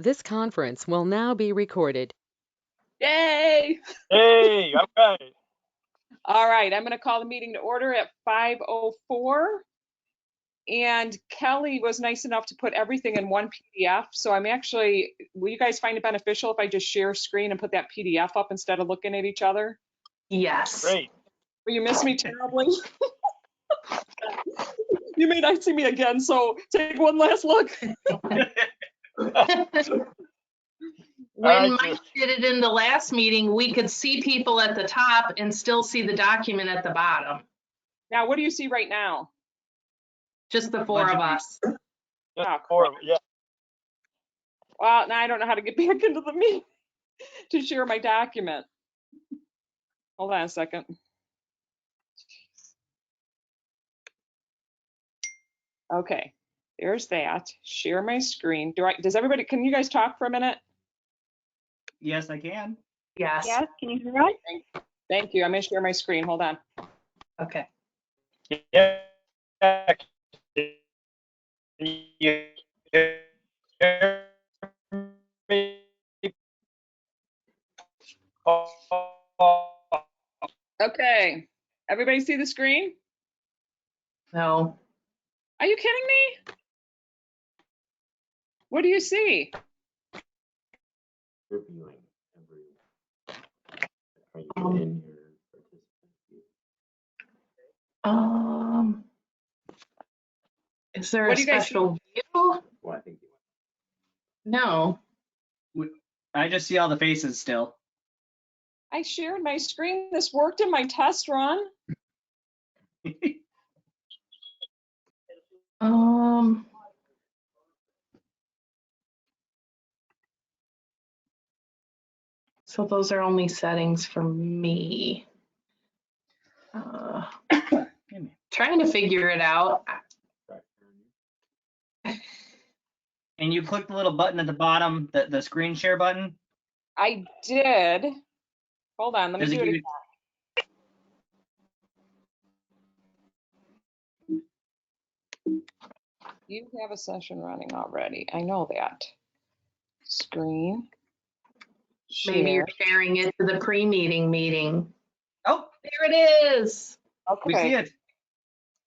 This conference will now be recorded. Yay! Hey, all right. All right, I'm going to call the meeting to order at 5:04. And Kelly was nice enough to put everything in one PDF. So I'm actually, will you guys find it beneficial if I just share screen and put that PDF up instead of looking at each other? Yes. Great. Will you miss me terribly? You may not see me again, so take one last look. When Mike did it in the last meeting, we could see people at the top and still see the document at the bottom. Now, what do you see right now? Just the four of us. Just Oh, four, yeah. Well, now I don't know how to get back into the meeting to share my document. Hold on a second. Okay, there's that. Share my screen. Does everybody, can you guys talk for a minute? Yes, I can. Yes. Yes, can you hear us? Thank you. I'm gonna share my screen. Hold on. Okay. Yeah. Okay, everybody see the screen? No. Are you kidding me? What do you see? Reviewing every. Are you in your participant view? Is there What a do you guys special view? Well, I think you No. I just see all the faces still. I shared my screen. This worked in my test run. So those are only settings for me. Trying to figure it out. And you click the little button at the bottom, the screen share button. I did. Hold on, let me Does it do it give again. You have a session running already. I know that. Screen. Maybe you're Share. sharing it to the pre-meeting meeting. Oh, There it is. we see Okay. it.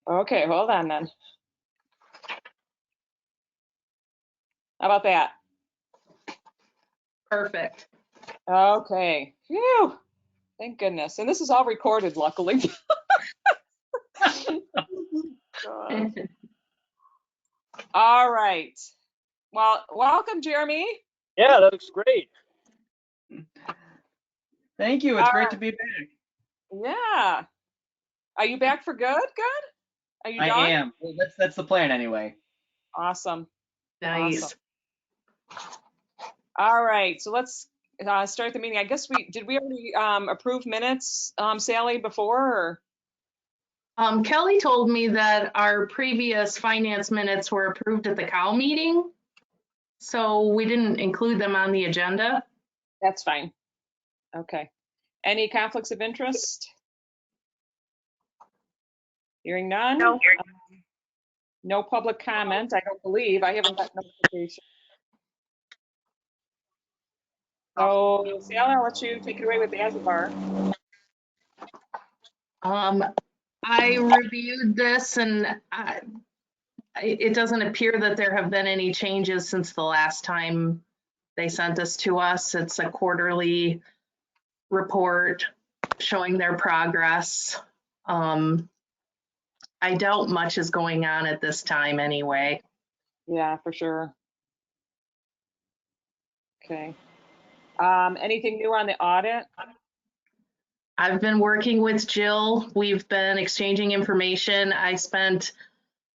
Okay, hold on then. How about that? Perfect. Okay. Phew. Thank goodness. And this is all recorded, luckily. God. All right. Well, welcome, Jeremy. Yeah, that looks great. Thank you. It's great to be back. Yeah. Are you back for good? Good? Are you I done? am. Well, that's the plan anyway. Awesome. Nice. Awesome. All right. So let's start the meeting. I guess did we already approve minutes, Sally, before? Or? Kelly told me that our previous finance minutes were approved at the COW meeting, so we didn't include them on the agenda. That's fine. Okay. Any conflicts of interest? Hearing none? No. No public comment, I don't believe. I haven't got notification. So, Sally, I'll let you take it away with the ASABAR. I reviewed this and it doesn't appear that there have been any changes since the last time they sent this to us. It's a quarterly report showing their progress. I doubt much is going on at this time anyway. Yeah, for sure. Okay. Anything new on the audit? I've been working with Jill. We've been exchanging information. I spent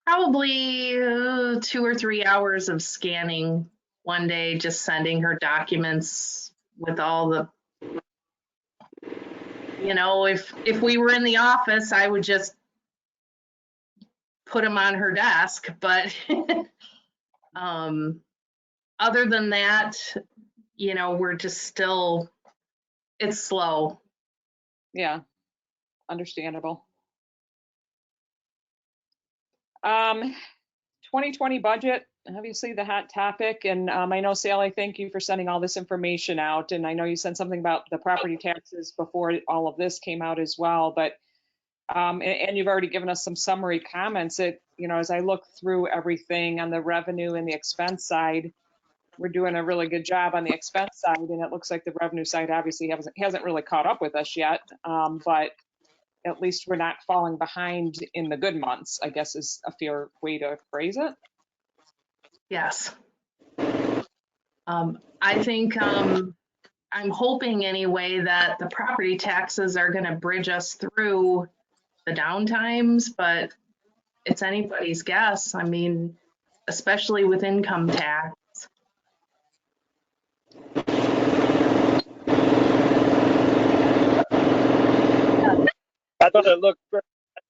probably 2 or 3 hours of scanning one day, just sending her documents with all the, if we were in the office, I would just put them on her desk. But other than that, we're just still, it's slow. Yeah, understandable. 2020 budget, obviously the hot topic. And I know, Sally, thank you for sending all this information out. And I know you sent something about the property taxes before all of this came out as well. But and you've already given us some summary comments. As I look through everything on the revenue and the expense side, we're doing a really good job on the expense side, and it looks like the revenue side obviously hasn't really caught up with us yet. But at least we're not falling behind in the good months, I guess is a fair way to phrase it. Yes. I think I'm hoping anyway that the property taxes are going to bridge us through the downtimes, but it's anybody's guess. I mean, especially with income tax. I thought it looked,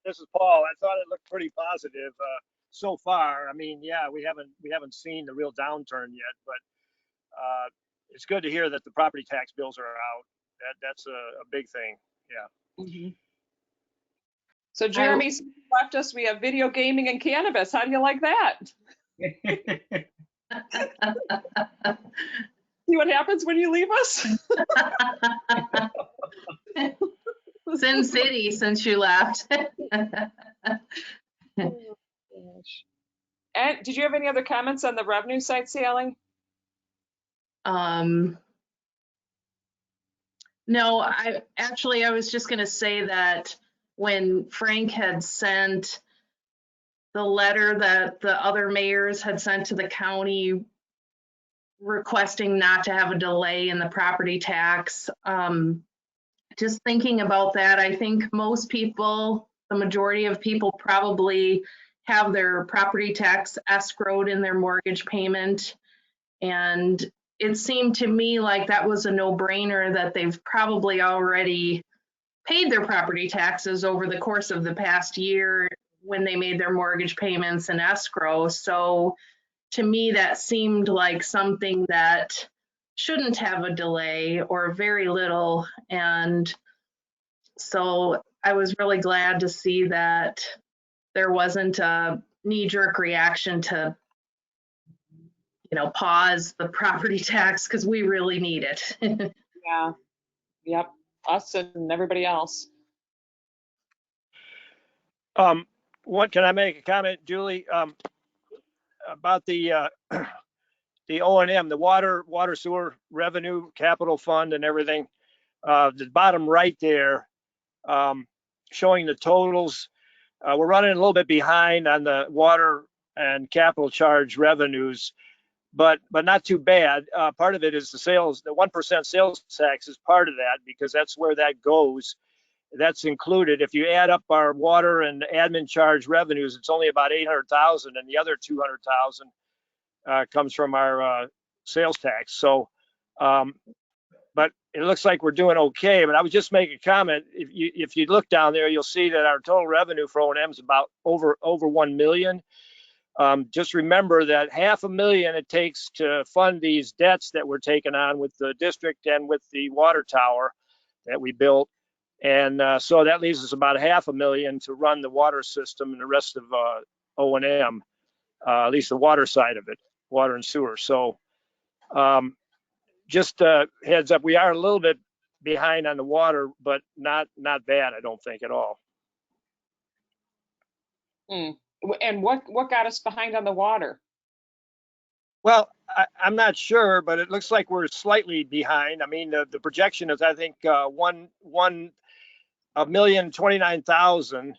this is Paul, I thought it looked pretty positive so far. I mean, yeah, we haven't seen the real downturn yet, but it's good to hear that the property tax bills are out. That's a big thing, yeah. So Jeremy left us, we have video gaming and cannabis. How do you like that? See what happens when you leave us? Sin City since you left. And did you have any other comments on the revenue side, Sally? No, I was just going to say that when Frank had sent the letter that the other mayors had sent to the county requesting not to have a delay in the property tax, just thinking about that, I think most people, the majority of people probably have their property tax escrowed in their mortgage payment. And it seemed to me like that was a no-brainer that they've probably already paid their property taxes over the course of the past year when they made their mortgage payments and escrow. So to me, that seemed like something that shouldn't have a delay or very little. And so I was really glad to see that there wasn't a knee-jerk reaction to, pause the property tax because we really need it. Yeah. Yep. Us and everybody else. What can I make a comment, Julie, about the O&M, the water sewer revenue capital fund and everything? The bottom right there, showing the totals. We're running a little bit behind on the water and capital charge revenues, but not too bad. Part of it is the 1% sales tax is part of that because that's where that goes. That's included. If you add up our water and admin charge revenues, it's only about 800,000, and the other 200,000 comes from our sales tax. So, but it looks like we're doing okay. But I would just make a comment. If you look down there, you'll see that our total revenue for O&M is about over 1 million. Just remember that $500,000 it takes to fund these debts that we're taking on with the district and with the water tower that we built. And so that leaves us about $500,000 to run the water system and the rest of O&M, at least the water side of it, water and sewer. So just heads up, we are a little bit behind on the water, but not bad, I don't think at all. And what got us behind on the water? Well, I'm not sure, but it looks like we're slightly behind. I mean, the projection is, I think, 1,029,000,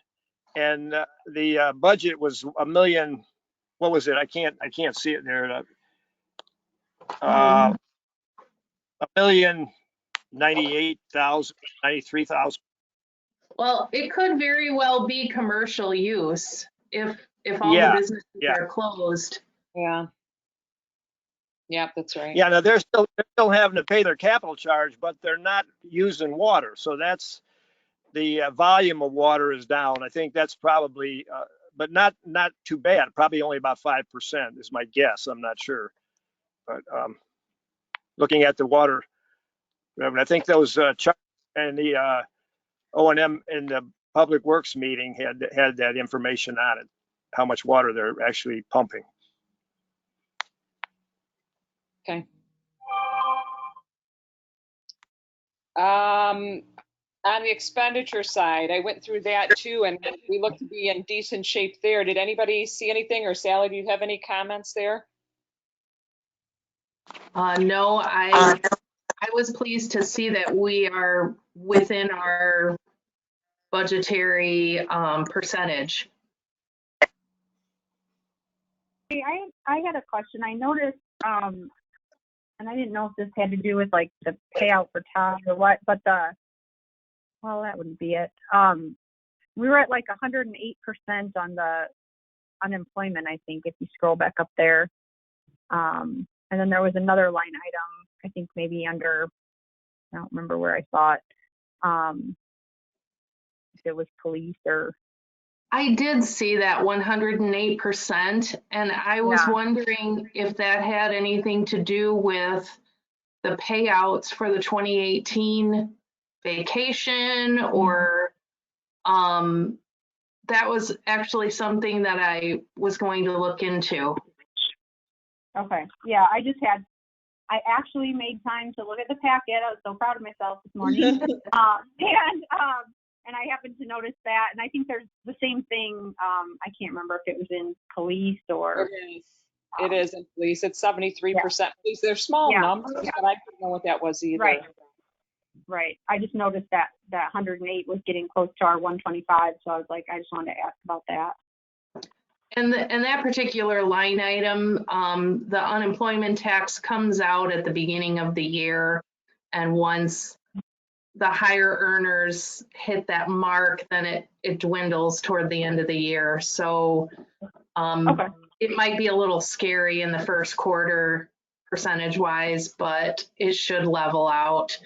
and the budget was 1 million. What was it? I can't see it there. 1,098,000, 93,000. Well, it could very well be commercial use if all the businesses are closed. Yeah. Yeah, that's right. Yeah, no, they're still having to pay their capital charge, but they're not using water. So that's the volume of water is down. I think that's probably, but not too bad. Probably only about 5% is my guess. I'm not sure, but looking at the water, I think those charts and the O&M in the Public Works meeting had that information on it, how much water they're actually pumping. Okay. On the expenditure side, I went through that too, and we look to be in decent shape there. Did anybody see anything, or Sally, do you have any comments there? No, I was pleased to see that we are within our budgetary percentage. Hey, I had a question. I noticed, and I didn't know if this had to do with like the payout for Todd or what, but well, that wouldn't be it. We were at like 108% on the unemployment, I think, if you scroll back up there. And then there was another line item, I think maybe under, I don't remember where I saw it. If it was police or. I did see that 108%, and I was Yeah. wondering if that had anything to do with the payouts for the 2018 vacation, or that was actually something that I was going to look into. Okay. Yeah, I actually made time to look at the packet. I was so proud of myself this morning. And I happened to notice that, and I think there's the same thing. I can't remember if it was in police or. It is in police. It's 73% police. They're small Yeah. numbers, but I didn't know what that was either. Right. Right. I just noticed that 108 was getting close to our 125, so I was like, I just wanted to ask about that. And that particular line item, the unemployment tax comes out at the beginning of the year, and once the higher earners hit that mark, then it dwindles toward the end of the year. So Okay. it might be a little scary in the first quarter percentage wise, but it should level out.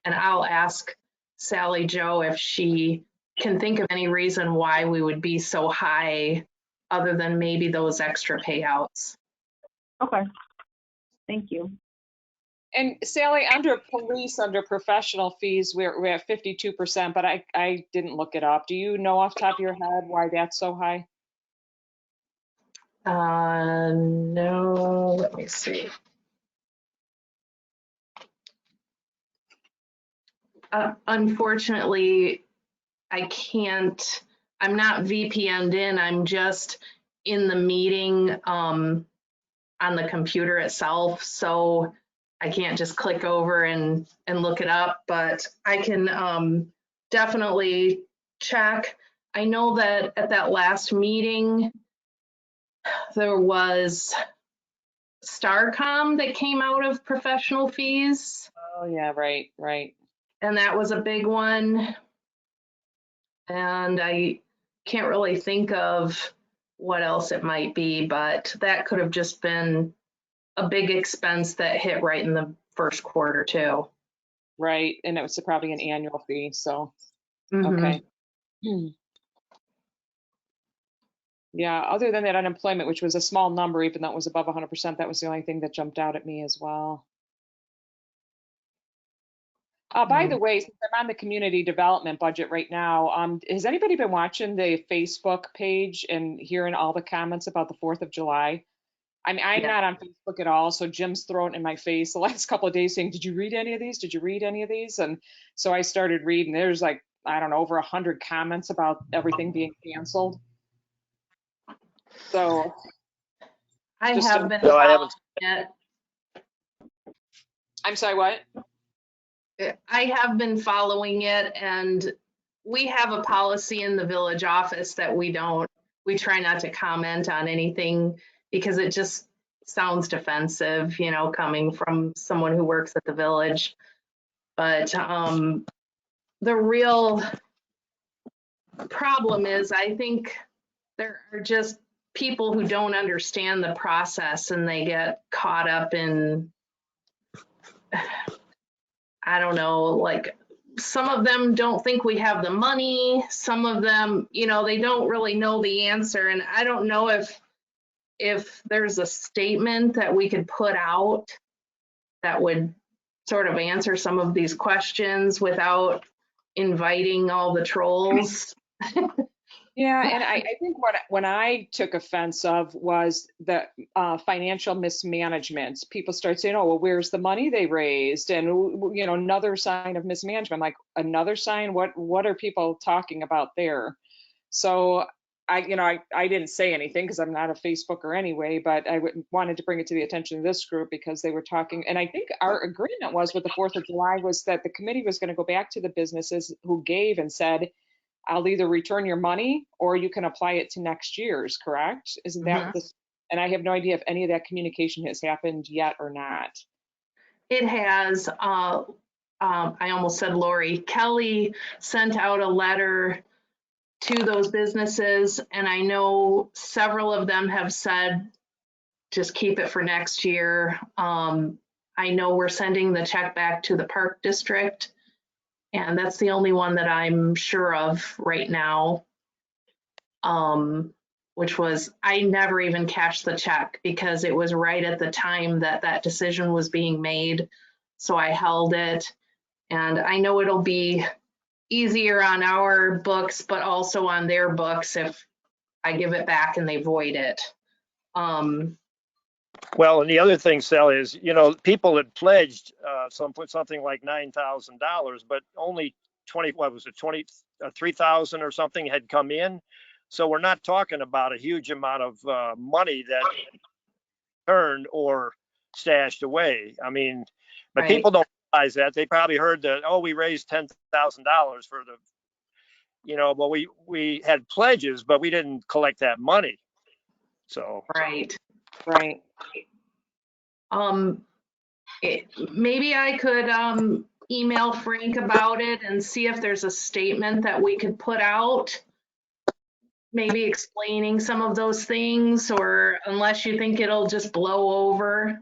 And I'll ask Sally Jo if she can think of any reason why we would be so high other than maybe those extra payouts. Okay. Thank you. And Sally, under police, under professional fees, we're at 52%, but I didn't look it up. Do you know off the top of your head why that's so high? No, let me see. Unfortunately, I can't, I'm not VPN'd in, I'm just in the meeting on the computer itself. So I can't just click over and look it up, but I can definitely check. I know that at that last meeting, there was Starcom that came out of professional fees, Oh, yeah, right. and that was a big one. And I can't really think of what else it might be, but that could have just been a big expense that hit right in the first quarter too. Right, and it was probably an annual fee, so, Mhm. okay. Yeah, other than that unemployment, which was a small number, even though it was above 100%, that was the only thing that jumped out at me as well. By the way, since I'm on the community development budget right now, has anybody been watching the Facebook page and hearing all the comments about the 4th of July? I mean, I'm Yeah. not on Facebook at all, so Jim's thrown it in my face the last couple of days saying, did you read any of these? Did you read any of these? And so I started reading. There's like, I don't know, over 100 comments about everything being canceled. So I Just have been No, I following haven't. it. I'm sorry, what? I have been following it, and we have a policy in the village office that we try not to comment on anything because it just sounds defensive, you know, coming from someone who works at the village. But the real problem is, I think there are just people who don't understand the process and they get caught up in, I don't know, like some of them don't think we have the money. Some of them, you know, they don't really know the answer. And I don't know if there's a statement that we could put out that would sort of answer some of these questions without inviting all the trolls. Yeah, and I think when I took offense of was the financial mismanagement. People start saying, "Oh, well, where's the money they raised?" And another sign of mismanagement. I'm like, another sign? What are people talking about there? So I didn't say anything because I'm not a Facebooker anyway, but wanted to bring it to the attention of this group because they were talking. And I think our agreement was with the 4th of July was that the committee was going to go back to the businesses who gave and said, I'll either return your money or you can apply it to next year's, correct? Isn't that what this? And I have no idea if any of that communication has happened yet or not. It has, I almost said Lori, Kelly sent out a letter to those businesses, and I know several of them have said, just keep it for next year. I know we're sending the check back to the Park District, and that's the only one that I'm sure of right now. Which was, I never even cashed the check because it was right at the time that that decision was being made. So I held it, and I know it'll be easier on our books, but also on their books if I give it back and they void it. Well, and the other thing, Sally, is, people had pledged something like $9,000, but only 3,000 or something had come in. So we're not talking about a huge amount of money that turned or stashed away. I mean, but Right. people don't realize that. They probably heard that, oh, we raised $10,000 for the, but we had pledges, but we didn't collect that money. So. Right. Right. Maybe I could email Frank about it and see if there's a statement that we could put out, maybe explaining some of those things, or unless you think it'll just blow over.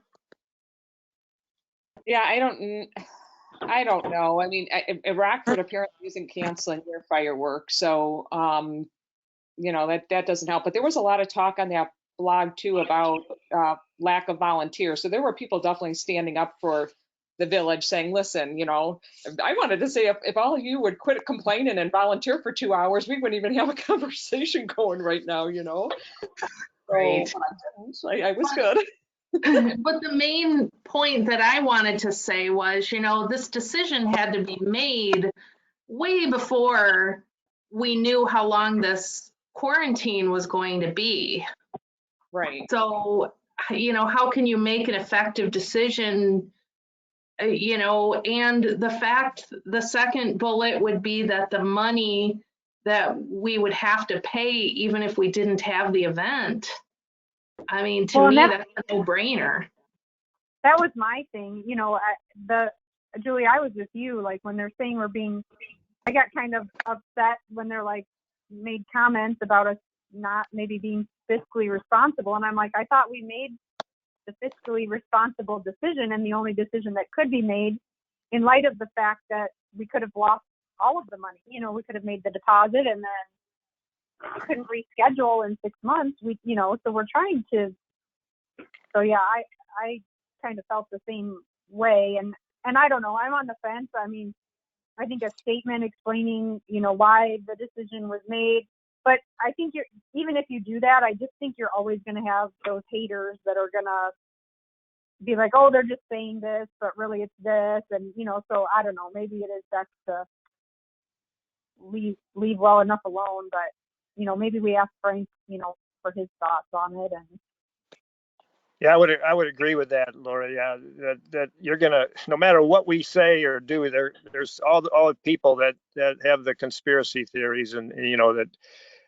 Yeah, I don't know. I mean, Rockford apparently isn't canceling their fireworks, so that doesn't help. But there was a lot of talk on that blog too about lack of volunteers. So there were people definitely standing up for the village, saying, "Listen, I wanted to say if all of you would quit complaining and volunteer for 2 hours, we wouldn't even have a conversation going right now." Right. So I was good. But the main point that I wanted to say was, this decision had to be made way before we knew how long this quarantine was going to be. Right. So, how can you make an effective decision, and the second bullet would be that the money that we would have to pay, even if we didn't have the event. I mean, to me, that's a no-brainer. That was my thing. Julie, I was with you, like when they're saying I got kind of upset when they're like made comments about us not maybe being fiscally responsible. And I'm like, I thought we made the fiscally responsible decision and the only decision that could be made in light of the fact that we could have lost all of the money. We could have made the deposit and then we couldn't reschedule in 6 months. So we're trying to. So yeah, I kind of felt the same way, and I don't know. I'm on the fence. I mean, I think a statement explaining, why the decision was made. But I think even if you do that, I just think you're always going to have those haters that are going to be like, oh, they're just saying this, but really it's this, and So I don't know. Maybe it is best to leave well enough alone, but. Maybe we ask Frank, for his thoughts on it. And yeah, I would agree with that, Laura. Yeah, that you're gonna, no matter what we say or do, there's all the people that have the conspiracy theories, and that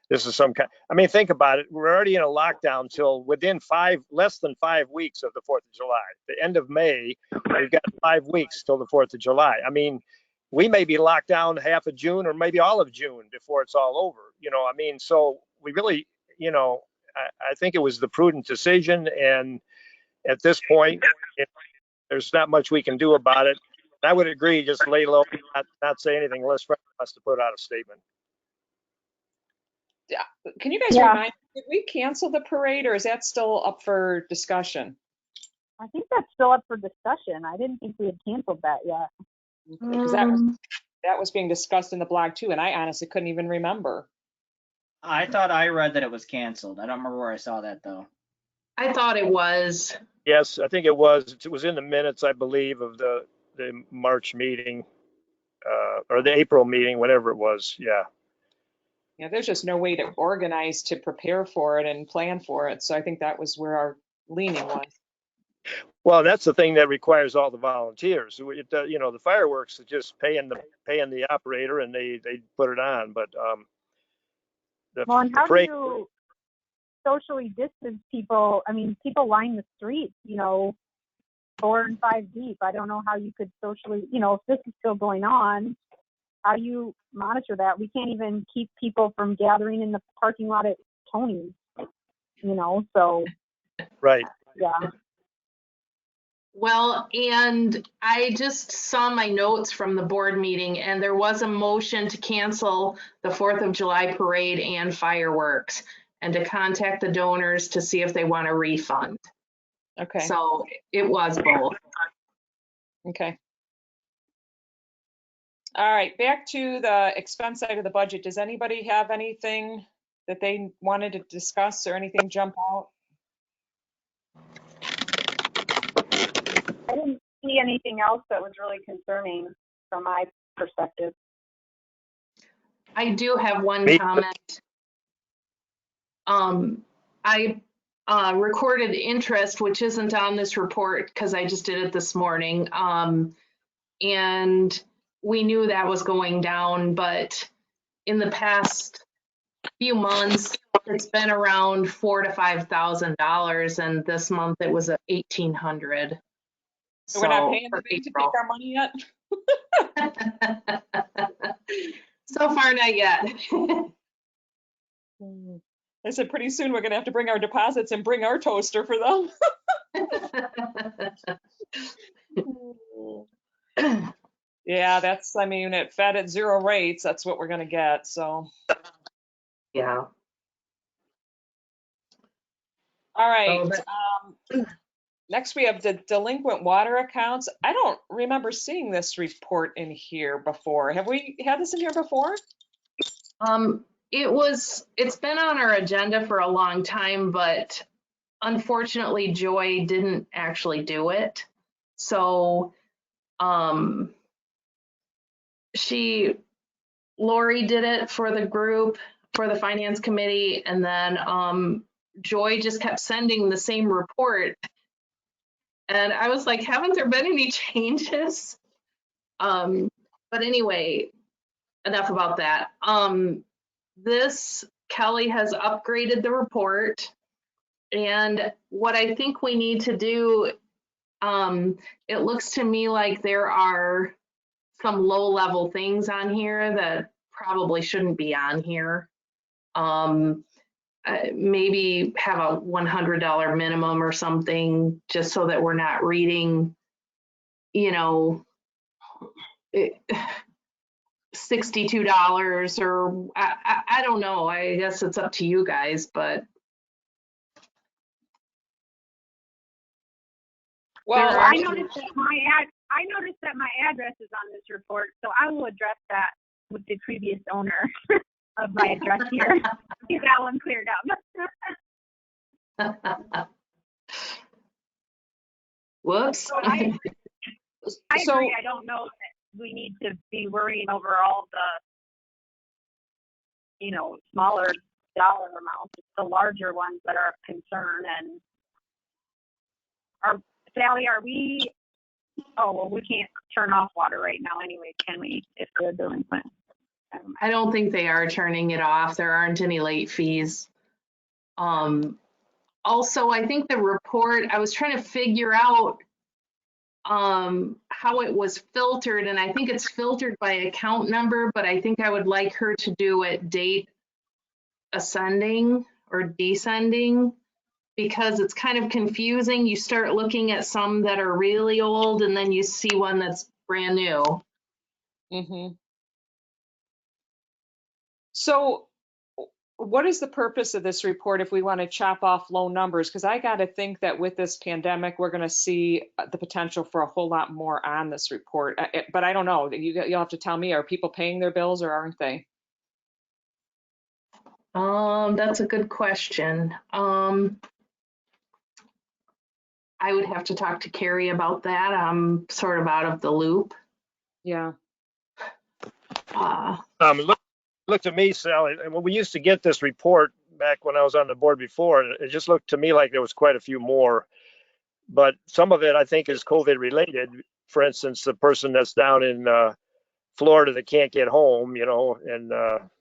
this is some kind. I mean, think about it. We're already in a lockdown till within less than 5 weeks of the 4th of July. The end of May, we've got 5 weeks till the 4th of July. I mean, we may be locked down half of June or maybe all of June before it's all over. So we really, I think it was the prudent decision. And at this point, there's not much we can do about it. I would agree, just lay low, not say anything unless Frank wants to put out a statement. Yeah. Can you guys remind me, did we cancel the parade or is that still up for discussion? I think that's still up for discussion. I didn't think we had canceled that yet. Because that was being discussed in the blog too, and I honestly couldn't even remember. I thought I read that it was canceled. I don't remember where I saw that though. I thought it was. Yes, I think it was. It was in the minutes, I believe, of the March meeting, or the April meeting, whatever it was. Yeah. Yeah, there's just no way to organize to prepare for it and plan for it. So I think that was where our leaning was. Well, that's the thing that requires all the volunteers. You know, the fireworks is just paying the operator and they put it on. But Well, and how do parade, you socially distance people? I mean, people line the streets, 4 and 5 deep. I don't know how you could socially, if this is still going on, how do you monitor that? We can't even keep people from gathering in the parking lot at Tony's, so right? yeah. Well, and I just saw my notes from the board meeting, and there was a motion to cancel the 4th of July parade and fireworks, and to contact the donors to see if they want a refund. Okay, So it was both. okay. All right, back to the expense side of the budget. Does anybody have anything that they wanted to discuss or anything jump out? I didn't see anything else that was really concerning from my perspective. I do have one Me- comment. I recorded interest, which isn't on this report because I just did it this morning. And we knew that was going down, but in the past few months, it's been around $4,000 to $5,000, and this month it was at $1,800. So we're not paying the bank to take our money yet? So far, not yet. I said pretty soon we're gonna have to bring our deposits and bring our toaster for them. Yeah, I mean, at Fed at 0 rates, that's what we're gonna get, so. Yeah. All right, So next we have the delinquent water accounts. I don't remember seeing this report in here before. Have we had this in here before? It's been on our agenda for a long time, but unfortunately Joy didn't actually do it. So, Lori did it for the group, for the finance committee, and then, Joy just kept sending the same report. And I was like, haven't there been any changes? But anyway, enough about that. Kelly has upgraded the report, and what I think we need to do, it looks to me like there are some low-level things on here that probably shouldn't be on here. Maybe have a $100 minimum or something, just so that we're not reading, $62 or I don't know. I guess it's up to you guys, but Well, There are- I noticed that my address is on this report, so I will address that with the previous owner of my address here. Get that one cleared up. whoops. So I So- agree. I don't know that we need to be worrying over all the, smaller dollar amounts. It's the larger ones that are of concern. And Sally, are we? Oh, well, we can't turn off water right now anyway, can we? If they're delinquent. I don't think they are turning it off. There aren't any late fees. Also, I think the report, I was trying to figure out how it was filtered, and I think it's filtered by account number, but I think I would like her to do it date ascending or descending, because it's kind of confusing. You start looking at some that are really old, and then you see one that's brand new. Mm-hmm. So what is the purpose of this report if we want to chop off low numbers? Because I got to think that with this pandemic, we're going to see the potential for a whole lot more on this report. But I don't know. You'll have to tell me, are people paying their bills or aren't they? That's a good question. I would have to talk to Carrie about that. I'm sort of out of the loop. Yeah. Look to me, Sally, and when we used to get this report back when I was on the board before, it just looked to me like there was quite a few more. But some of it I think is COVID related. For instance, the person that's down in Florida that can't get home, you know, and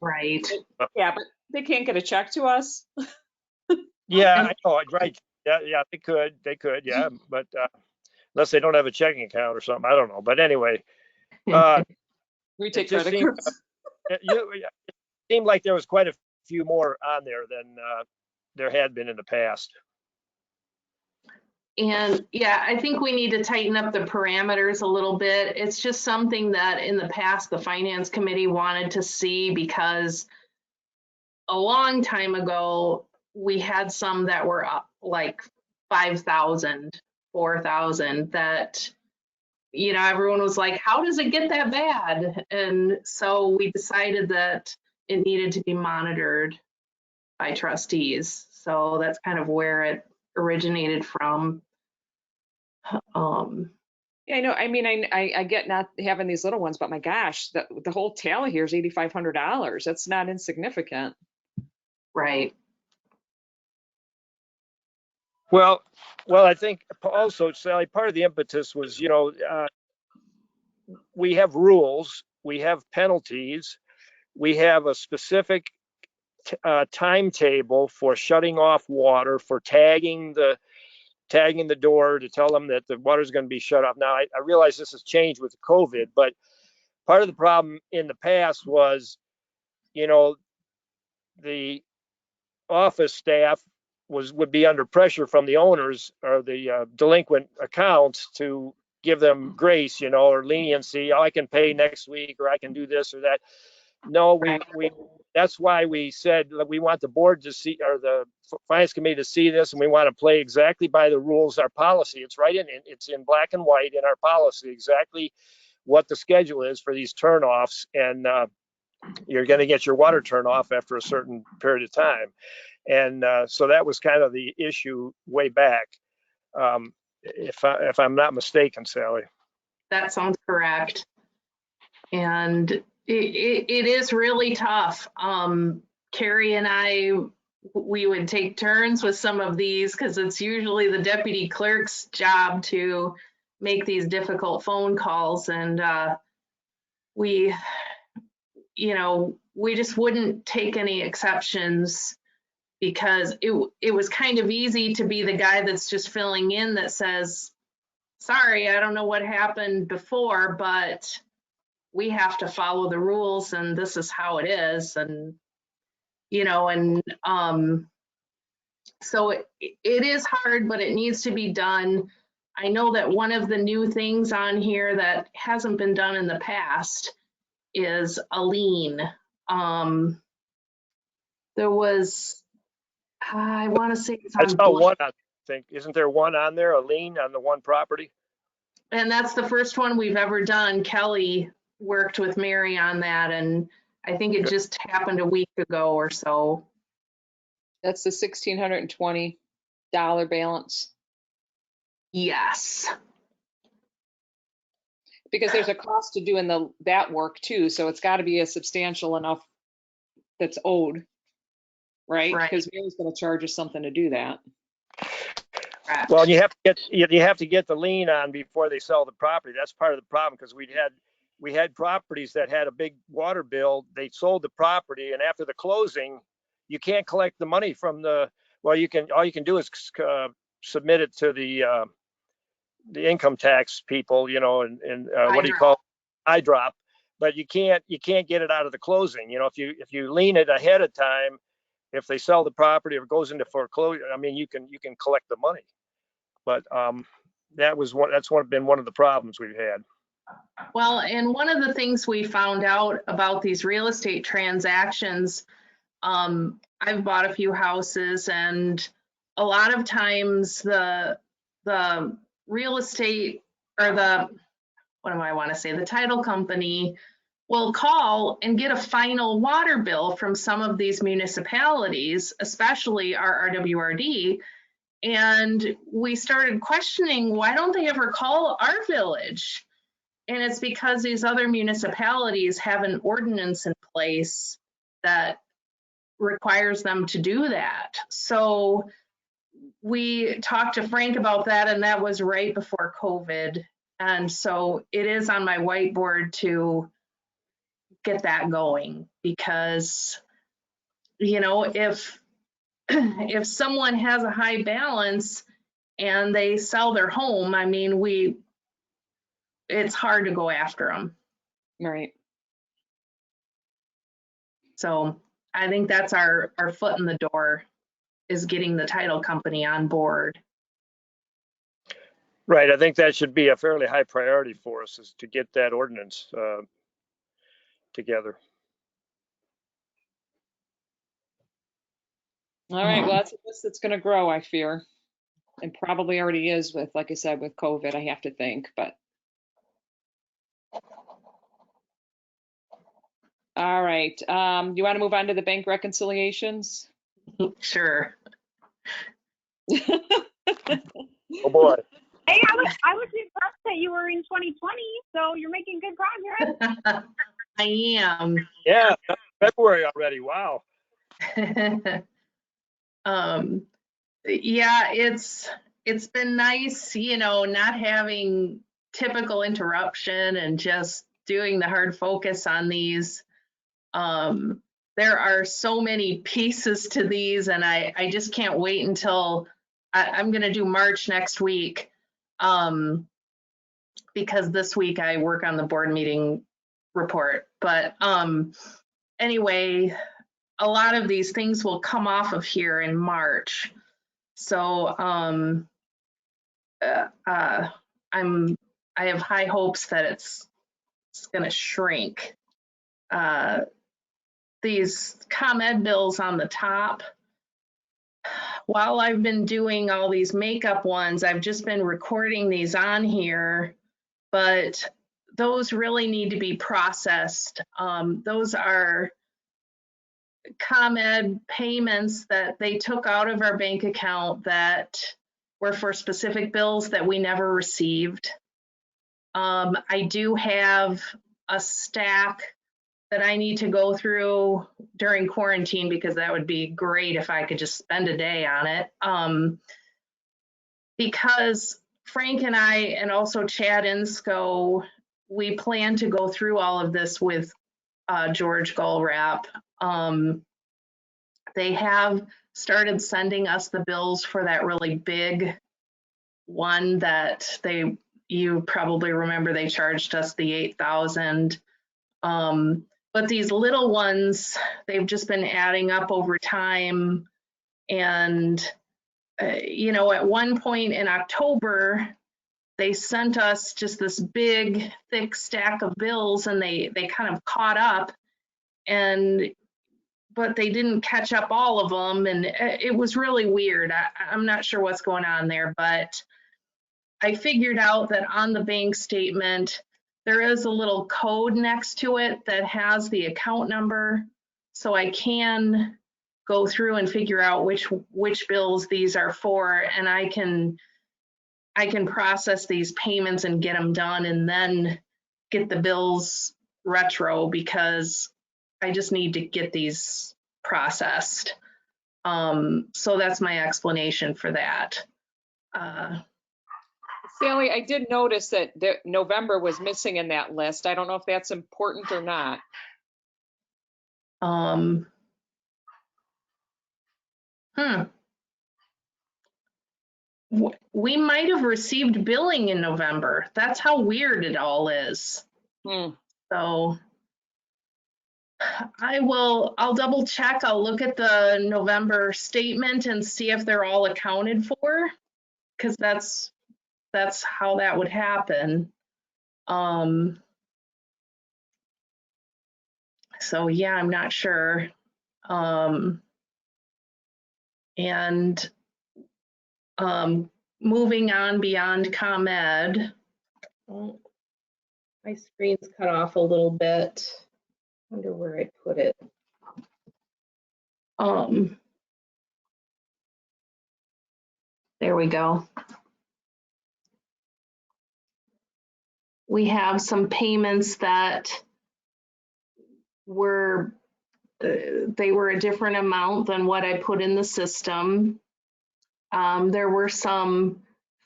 Right. Yeah, but they can't get a check to us. yeah, I know, right. Yeah, they could, yeah, but unless they don't have a checking account or something, I don't know. But anyway, We it take just credit seemed, cards. it seemed like there was quite a few more on there than there had been in the past. And yeah, I think we need to tighten up the parameters a little bit. It's just something that in the past, the finance committee wanted to see because a long time ago, we had some that were up like 5,000, 4,000 that, you know, everyone was like, how does it get that bad? And so we decided that it needed to be monitored by trustees. So that's kind of where it originated from. Yeah, I know. I mean, I get not having these little ones, but my gosh, the whole tally here is $8,500. That's not insignificant. Right. Well, I think also, Sally, part of the impetus was, you know, we have rules, we have penalties, we have a specific timetable for shutting off water, for tagging the door to tell them that the water is going to be shut off. Now, I realize this has changed with COVID, but part of the problem in the past was, you know, the office staff would be under pressure from the owners or the delinquent accounts to give them grace, you know, or leniency. Oh, I can pay next week, or I can do this or that. No, we that's why we said we want the board to see, or the finance committee to see this, and we want to play exactly by the rules, our policy. It's right in it. It's in black and white in our policy, exactly what the schedule is for these turnoffs, and you're going to get your water turn off after a certain period of time. And so that was kind of the issue way back, if I'm not mistaken, Sally. That sounds correct. And it is really tough. Carrie and I, we would take turns with some of these because it's usually the deputy clerk's job to make these difficult phone calls. And we, you know, we just wouldn't take any exceptions because it was kind of easy to be the guy that's just filling in that says, sorry, I don't know what happened before, but we have to follow the rules and this is how it is. And, you know, and so it is hard, but it needs to be done. I know that one of the new things on here that hasn't been done in the past is a lien. There was, I want to say it's I on saw one, I think. Isn't there one on there, a lien on the one property? And that's the first one we've ever done. Kelly worked with Mary on that, and I think it just happened a week ago or so. That's the $1,620 balance. Yes. Because there's a cost to doing that work too, so it's got to be a substantial enough that's owed, right? Right. Because Mary's going to charge us something to do that. Correct. Well, you have to get the lien on before they sell the property. That's part of the problem, because we had properties that had a big water bill. They sold the property, and after the closing, you can't collect the money from the. Well, all you can do is submit it to the income tax people, you know, and what do you call it? iDrop. But you can't get it out of the closing. You know, if you lien it ahead of time, if they sell the property or it goes into foreclosure, I mean, you can collect the money. But that's been one of the problems we've had. Well, and one of the things we found out about these real estate transactions, I've bought a few houses, and a lot of times the real estate or the title company will call and get a final water bill from some of these municipalities, especially our RWRD. And we started questioning, why don't they ever call our village? And it's because these other municipalities have an ordinance in place that requires them to do that. So we talked to Frank about that, and that was right before COVID. And so it is on my whiteboard to get that going, because, you know, if someone has a high balance and they sell their home, I mean, it's hard to go after them. Right. So I think that's our foot in the door, is getting the title company on board. Right, I think that should be a fairly high priority for us, is to get that ordinance together. All right, well, that's a list that's gonna grow, I fear. And probably already is with, like I said, with COVID, I have to think, but. All right, you want to move on to the bank reconciliations? Sure. Oh, boy. Hey, I was impressed that you were in 2020, so you're making good progress. I am. Yeah, February already, wow. Yeah, it's been nice, you know, not having typical interruption and just doing the hard focus on these. There are so many pieces to these, and I just can't wait until I'm going to do March next week, because this week I work on the board meeting report. But anyway, a lot of these things will come off of here in March. So I have high hopes that it's going to shrink. These ComEd bills on the top, while I've been doing all these makeup ones, I've just been recording these on here, but those really need to be processed. Those are ComEd payments that they took out of our bank account that were for specific bills that we never received. I do have a stack that I need to go through during quarantine, because that would be great if I could just spend a day on it. Because Frank and I, and also Chad Insco, we plan to go through all of this with George Gulrap. They have started sending us the bills for that really big one that you probably remember they charged us the $8,000. But these little ones, they've just been adding up over time. And, you know, at one point in October, they sent us just this big, thick stack of bills, and they kind of caught up, but they didn't catch up all of them. And it was really weird. I'm not sure what's going on there, but I figured out that on the bank statement, there is a little code next to it that has the account number, so I can go through and figure out which bills these are for, and I can process these payments and get them done, and then get the bills retro, because I just need to get these processed. So that's my explanation for that. Sally, I did notice that November was missing in that list. I don't know if that's important or not. We might have received billing in November. That's how weird it all is. So I'll double check. I'll look at the November statement and see if they're all accounted for, because that's how that would happen. So yeah, I'm not sure. And moving on beyond ComEd, My screen's cut off a little bit. Wonder where I put it. There we go. We have some payments that were, they were a different amount than what I put in the system. There were some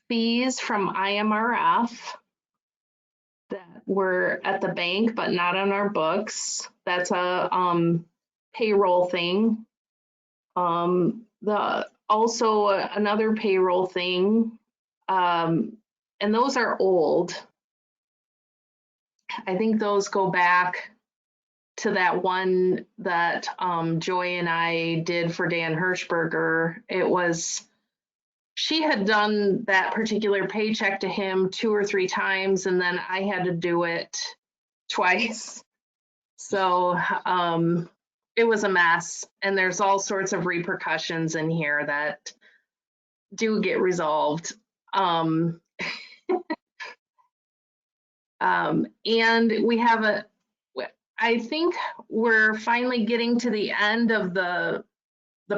fees from IMRF that were at the bank, but not on our books. That's a payroll thing. Also another payroll thing, and those are old. I think those go back to that one that Joy and I did for Dan Hirschberger. It was, she had done that particular paycheck to him 2 or 3 times, and then I had to do it twice. So it was a mess, and there's all sorts of repercussions in here that do get resolved. And we have I think we're finally getting to the end of the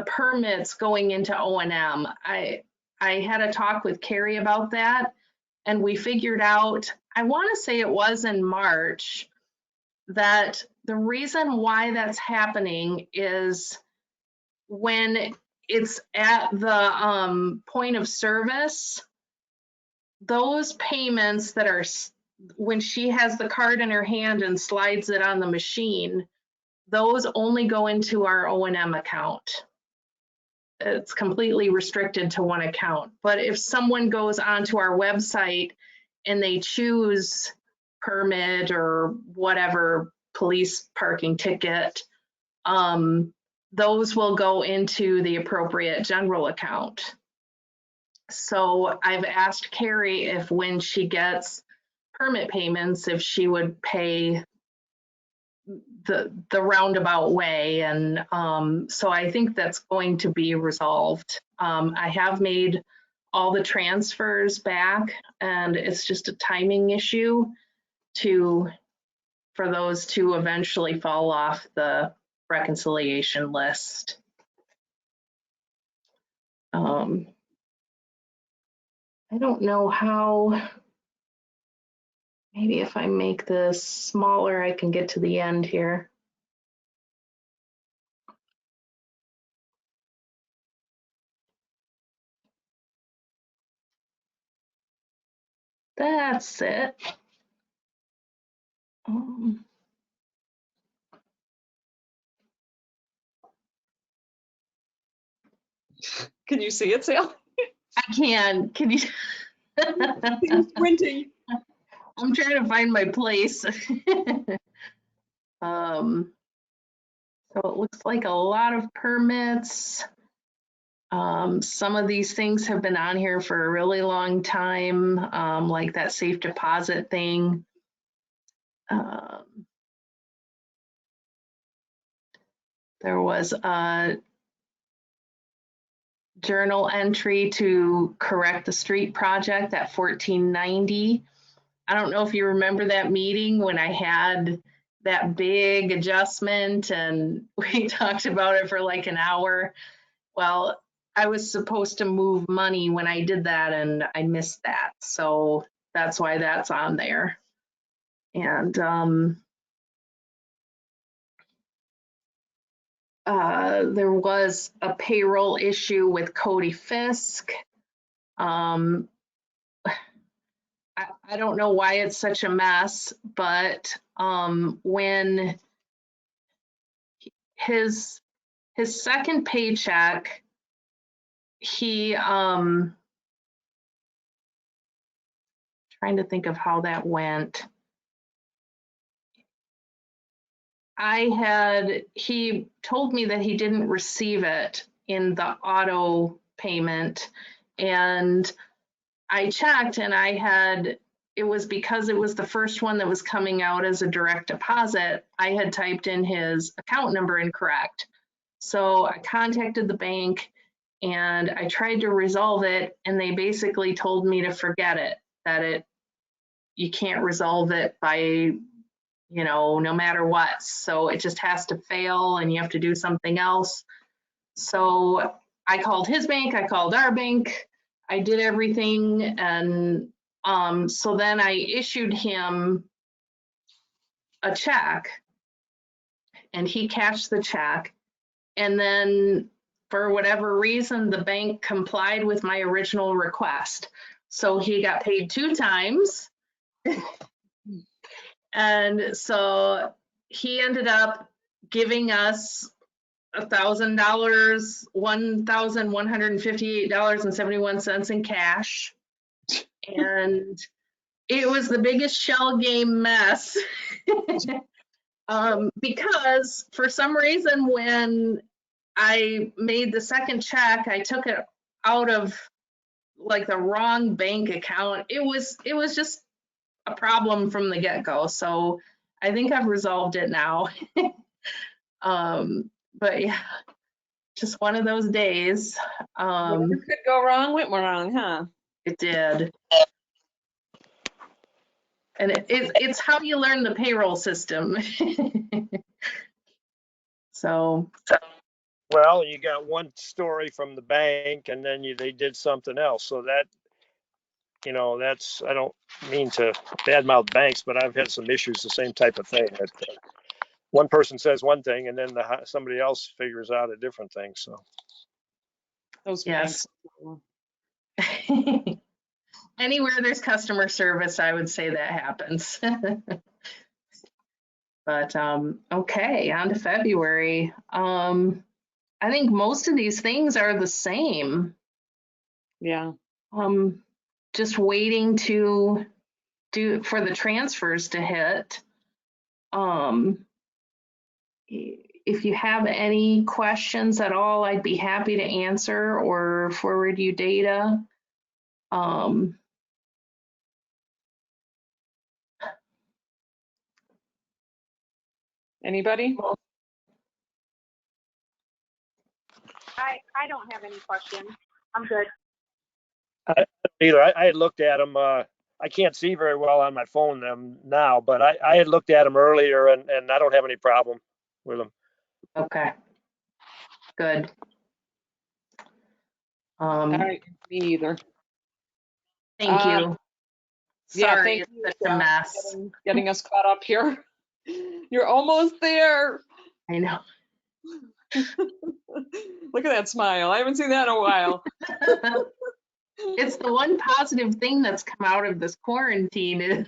permits going into O&M. I had a talk with Carrie about that, and we figured out, I want to say it was in March, that the reason why that's happening is when it's at the point of service, those payments that are, when she has the card in her hand and slides it on the machine, those only go into our O&M account. It's completely restricted to one account. But if someone goes onto our website and they choose permit or whatever, police parking ticket, those will go into the appropriate general account. So I've asked Carrie if when she gets permit payments, if she would pay the roundabout way. And so I think that's going to be resolved. I have made all the transfers back, and it's just a timing issue for those to eventually fall off the reconciliation list. I don't know how, maybe if I make this smaller, I can get to the end here. That's it. Can you see it, Sal? I can. Can you? It's squinting. I'm trying to find my place. So it looks like a lot of permits. Some of these things have been on here for a really long time, like that safe deposit thing. There was a journal entry to correct the street project at 1490. I don't know if you remember that meeting when I had that big adjustment and we talked about it for like an hour. Well, I was supposed to move money when I did that and I missed that. So that's why that's on there. And there was a payroll issue with Cody Fisk. I don't know why it's such a mess, but when his second paycheck, he trying to think of how that went. He told me that he didn't receive it in the auto payment, and I checked and it was because it was the first one that was coming out as a direct deposit. I had typed in his account number incorrect. So I contacted the bank and I tried to resolve it, and they basically told me to forget it, that you can't resolve it by, no matter what. So it just has to fail and you have to do something else. So I called his bank, I called our bank, I did everything. And so then I issued him a check and he cashed the check. And then for whatever reason, the bank complied with my original request. So he got paid 2 times. And so he ended up giving us $1,000, $1,158.71 in cash. And it was the biggest shell game mess. Because for some reason, when I made the second check, I took it out of like the wrong bank account. It was just a problem from the get-go. So I think I've resolved it now. But yeah, just one of those days. Whatever could go wrong went wrong, huh? It did. And it's how you learn the payroll system. So Well, you got one story from the bank and then they did something else. So that, that's, I don't mean to badmouth banks, but I've had some issues, the same type of thing. That one person says one thing and then somebody else figures out a different thing. So. Those yes. banks. Anywhere there's customer service, I would say that happens. But okay, on to February. I think most of these things are the same. Yeah. Just waiting to do for the transfers to hit. If you have any questions at all, I'd be happy to answer or forward you data. Anybody? I don't have any questions. I'm good. Either I had looked at them. I can't see very well on my phone now, but I had looked at them earlier and I don't have any problem with them. Okay. Good. All right, me either. Thank you. Yeah, Sorry, thank you it's such a for mess. getting us caught up here. You're almost there. I know. Look at that smile. I haven't seen that in a while. It's the one positive thing that's come out of this quarantine is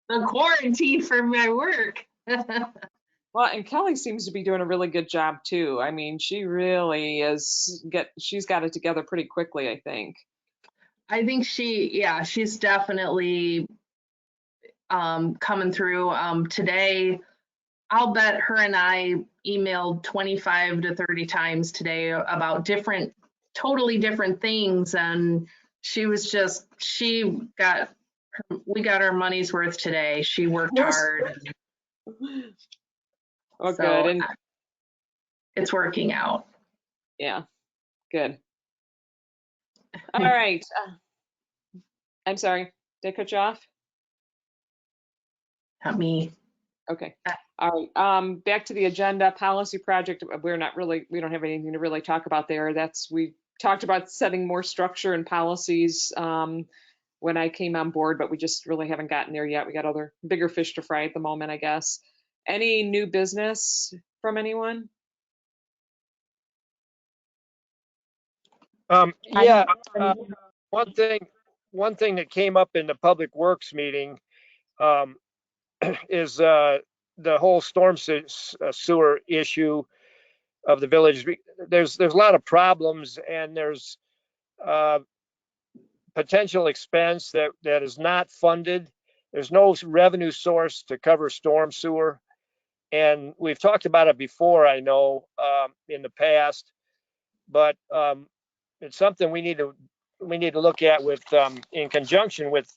the quarantine for my work. Well, and Kelly seems to be doing a really good job too. I mean, she really she's got it together pretty quickly, I think. I think she's definitely coming through. Today, I'll bet her and I emailed 25 to 30 times today about totally different things. And we got our money's worth today. She worked hard. Oh, So, good. And it's working out. yeah, good. All right. I'm sorry. Did I cut you off? Not me. Okay. All right. Back to the agenda, policy project. We don't have anything to really talk about there. We talked about setting more structure and policies when I came on board, but we just really haven't gotten there yet. We got other bigger fish to fry at the moment, I guess. Any new business from anyone? Yeah, one thing that came up in the Public Works meeting is the whole storm sewer issue of the village. There's a lot of problems and there's potential expense that is not funded. There's no revenue source to cover storm sewer. And we've talked about it before, I know, in the past, but it's something we need to look at in conjunction with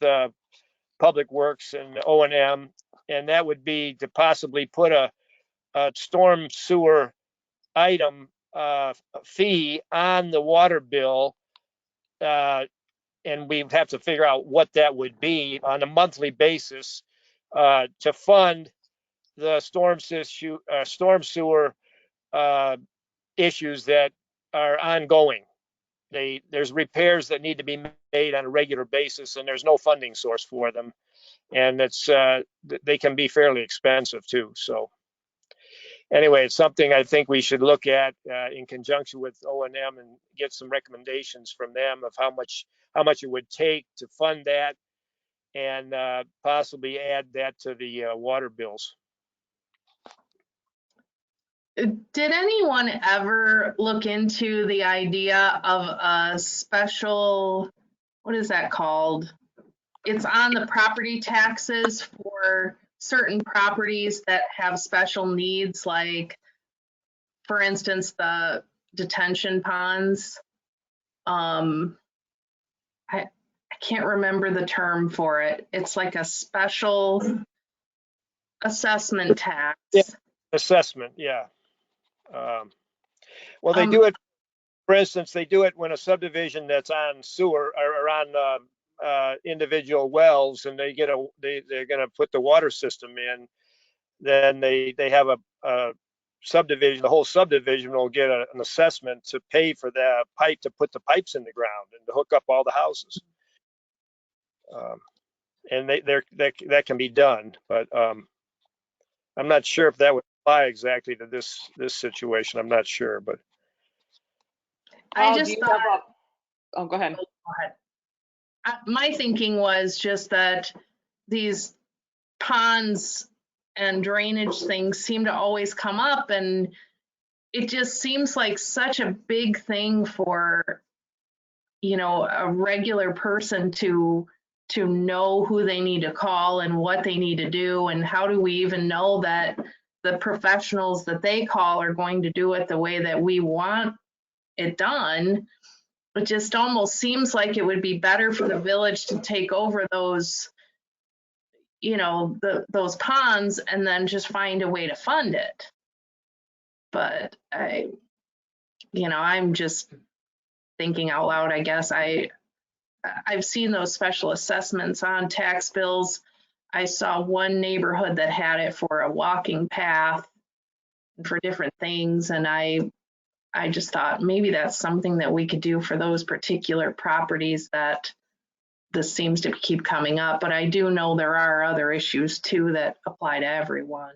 Public Works and O&M, and that would be to possibly put a storm sewer item fee on the water bill and we have to figure out what that would be on a monthly basis to fund the storm sewer issues that are ongoing. There's repairs that need to be made on a regular basis, and there's no funding source for them, and they can be fairly expensive too. So anyway, it's something I think we should look at in conjunction with O&M and get some recommendations from them of how much it would take to fund that, and possibly add that to the water bills. Did anyone ever look into the idea of a special, what is that called? It's on the property taxes for certain properties that have special needs, like, for instance, the detention ponds. I can't remember the term for it. It's like a special assessment tax. Yeah. Assessment, yeah. Well, they do it, for instance, they do it when a subdivision that's on sewer or on individual wells, and they're going to put the water system in. Then they have a subdivision. The whole subdivision will get an assessment to pay for the pipe to put the pipes in the ground and to hook up all the houses. And that can be done, but I'm not sure if that would apply exactly to this situation. I'm not sure, but I just thought, oh, go ahead. My thinking was just that these ponds and drainage things seem to always come up, and it just seems like such a big thing for, you know, a regular person to know who they need to call and what they need to do, and how do we even know that the professionals that they call are going to do it the way that we want it done. It just almost seems like it would be better for the village to take over those, you know, those ponds and then just find a way to fund it. But I'm just thinking out loud, I guess. I've seen those special assessments on tax bills. I saw one neighborhood that had it for a walking path for different things, and I just thought maybe that's something that we could do for those particular properties that this seems to keep coming up. But I do know there are other issues too that apply to everyone.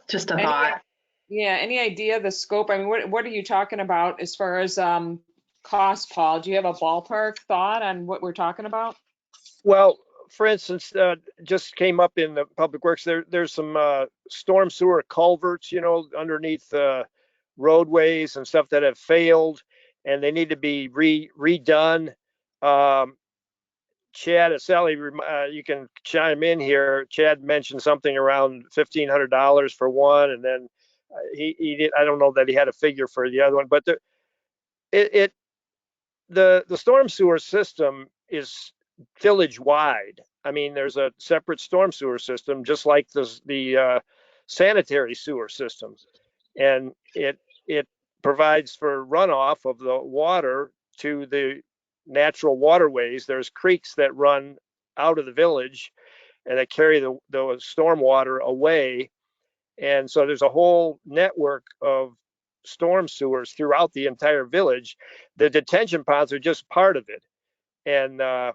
Just a thought. Yeah, any idea the scope? I mean, what are you talking about as far as cost, Paul? Do you have a ballpark thought on what we're talking about? well, for instance, just came up in the Public Works. There's some storm sewer culverts, underneath roadways and stuff that have failed, and they need to be redone. Chad, Sally, you can chime in here. Chad mentioned something around $1,500 for one, and then he did. I don't know that he had a figure for the other one, but the storm sewer system is village wide. I mean, there's a separate storm sewer system, just like the sanitary sewer systems, and it provides for runoff of the water to the natural waterways. There's creeks that run out of the village and that carry the storm water away, and so there's a whole network of storm sewers throughout the entire village. The detention ponds are just part of it, and I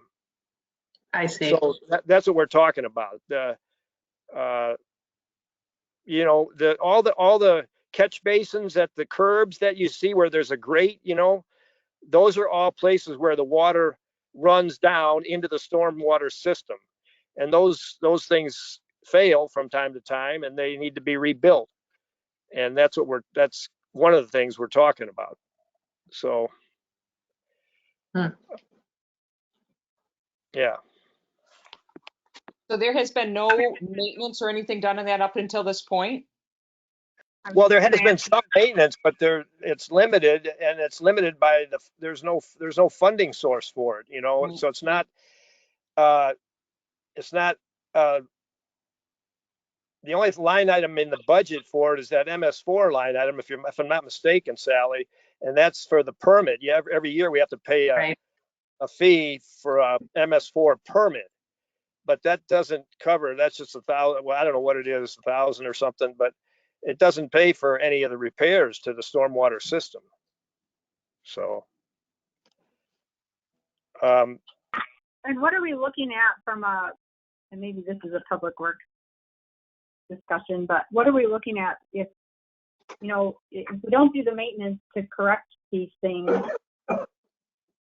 see. so that's what we're talking about. All the catch basins at the curbs that you see where there's a grate, those are all places where the water runs down into the stormwater system, and those things fail from time to time, and they need to be rebuilt. And that's one of the things we're talking about. So, yeah. So there has been no maintenance or anything done on that up until this point? Well, there has been some maintenance, but it's limited, and it's limited by there's no funding source for it, So it's not the only line item in the budget for it is that MS4 line item, if I'm not mistaken, Sally, and that's for the permit. Yeah, every year we have to pay Right. a fee for a MS4 permit, but that doesn't cover, that's just $1,000. Well, I don't know what it is, 1,000 or something, but it doesn't pay for any of the repairs to the stormwater system. So, And what are we looking at from a, and maybe this is a public works discussion, but what are we looking at if, you know, if we don't do the maintenance to correct these things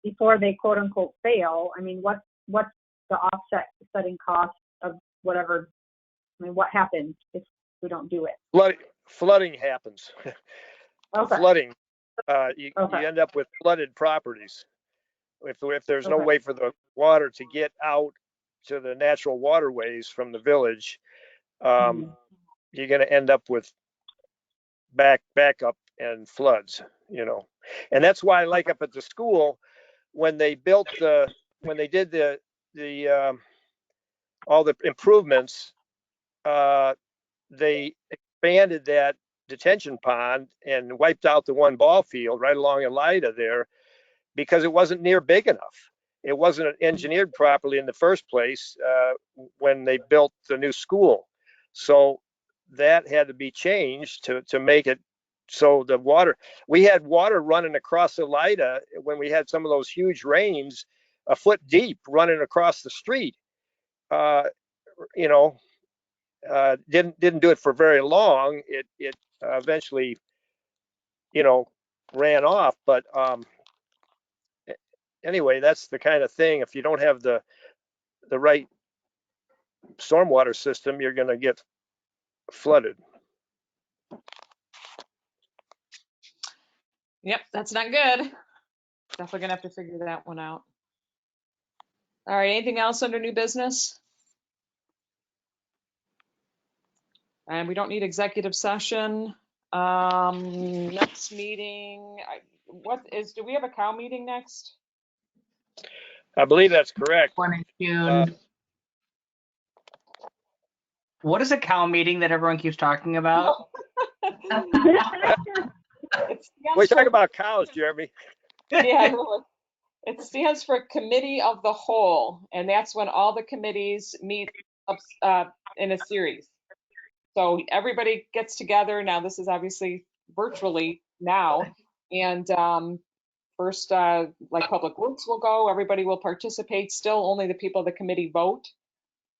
before they quote unquote fail? I mean, what's the offsetting cost of whatever? I mean, what happens if we don't do it? flooding happens. Okay. Flooding, you Okay. end up with flooded properties. If there's no Okay. way for the water to get out to the natural waterways from the village, you're going to end up with backup and floods, you know. And that's why, like up at the school, when they did all the improvements, they expanded that detention pond and wiped out the one ball field right along Elida there because it wasn't near big enough. It wasn't engineered properly in the first place when they built the new school. So that had to be changed to make it so the water, we had water running across Elida when we had some of those huge rains, a foot deep running across the street. You know, didn't do it for very long. It eventually, you know, ran off. But anyway, that's the kind of thing. If you don't have the right stormwater system, you're going to get flooded. Yep, that's not good. Definitely gonna have to figure that one out. All right, anything else under new business? And we don't need executive session. Next meeting, do we have a cow meeting next? I believe that's correct. One in June. What is a cow meeting that everyone keeps talking about? It We stands talk for- about cows, Jeremy. Yeah, well, it stands for Committee of the Whole, and that's when all the committees meet in a series. So everybody gets together. Now, this is obviously virtually now, and first, like Public Works will go, everybody will participate, still only the people of the committee vote,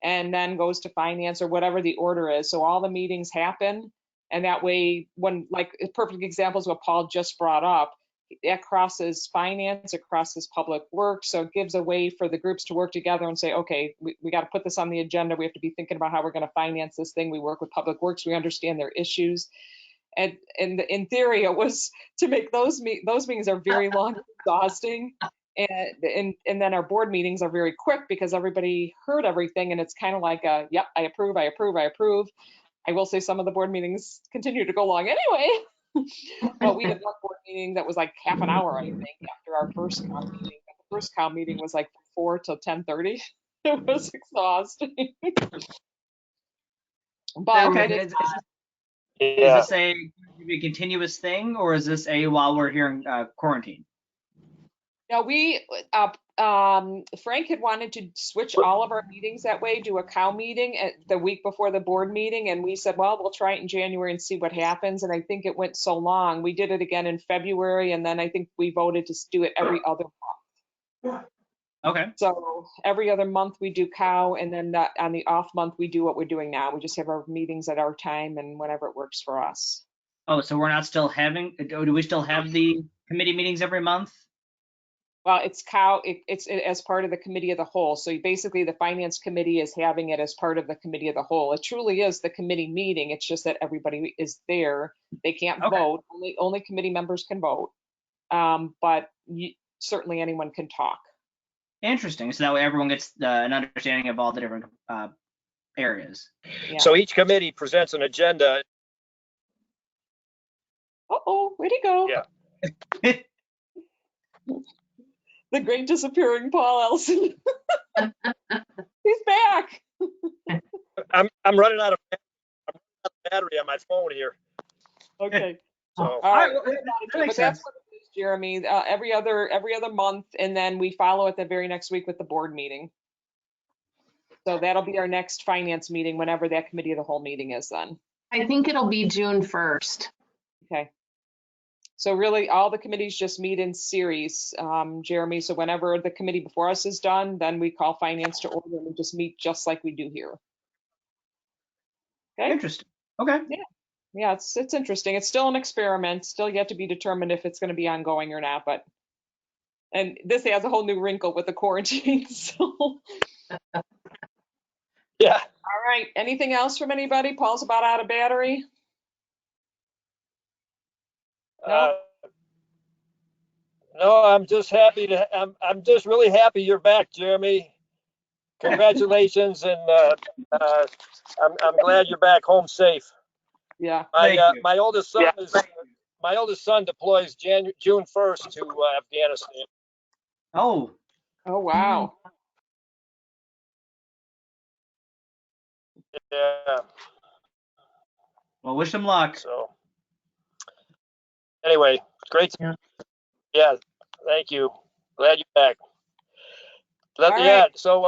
and then goes to finance or whatever the order is. So all the meetings happen, and that way, when, like, a perfect example is what Paul just brought up, that crosses finance, it crosses Public Works, so it gives a way for the groups to work together and say, okay, we got to put this on the agenda, we have to be thinking about how we're going to finance this thing, we work with Public Works, we understand their issues. And in theory, it was to make those meetings are very long, exhausting, and then our board meetings are very quick because everybody heard everything, and it's kind of like a, yep, I approve, I approve, I approve. I will say some of the board meetings continue to go long anyway, but we had one board meeting that was like half an hour, I think, after our first cow meeting. The first cow meeting was like 4 till 10:30. It was exhausting. But Okay, it is, is Yeah. this a continuous thing, or is this a while we're here in quarantine? now Frank had wanted to switch all of our meetings that way, do a cow meeting at the week before the board meeting. And we said, well, we'll try it in January and see what happens. And I think it went so long. We did it again in February. And then I think we voted to do it every other month. Okay. So every other month we do cow. And then on the off month, we do what we're doing now. We just have our meetings at our time and whenever it works for us. Oh, so we're not still having, do we still have the committee meetings every month? Well, it's cow, it's as part of the committee of the whole. So basically the finance committee is having it as part of the committee of the whole. It truly is the committee meeting. It's just that everybody is there. They can't Okay. vote. Only committee members can vote. But certainly anyone can talk. Interesting. So that way everyone gets an understanding of all the different areas. Yeah. So each committee presents an agenda. Uh-oh, where'd he go? Yeah. The great disappearing Paul Elson. He's back. I'm running out of on my phone here. Okay. So, All All right. right, well, that But makes that's sense. what it is, Jeremy. Every other month, and then we follow it the very next week with the board meeting. So that'll be our next finance meeting, whenever that committee of the whole meeting is then. I think it'll be June 1st. Okay. So really, all the committees just meet in series, Jeremy. So whenever the committee before us is done, then we call finance to order and we just meet just like we do here. Okay. Interesting. Okay. Yeah, it's interesting. It's still an experiment, still yet to be determined if it's going to be ongoing or not, but, and this has a whole new wrinkle with the quarantine, so. yeah. All right, anything else from anybody? Paul's about out of battery. No? No, I'm just happy I'm just really happy you're back, Jeremy. Congratulations, and I'm glad you're back home safe. Yeah, Thank you. My oldest son deploys June 1st to Afghanistan. Oh, oh, wow. Yeah, well, wish him luck. so anyway, great. Yeah. Yeah, thank you. Glad you're back. All right. Yeah, so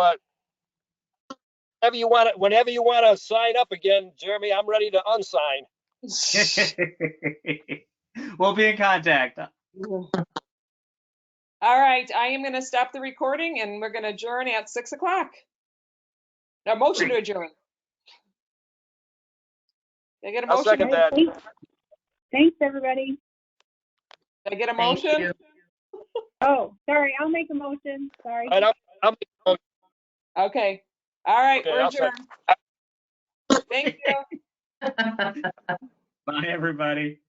whenever you want to sign up again, Jeremy, I'm ready to unsign. We'll be in contact. All right, I am going to stop the recording and we're going to adjourn at 6 o'clock. Now, motion to adjourn. Did I get a I'll motion? second that. Thanks, everybody. Did I get a Thank motion? you. Oh, sorry, I'll make a motion. Sorry. All right, I'll Okay. All right, Okay, we're I'll adjourned. Thank you. Bye, everybody.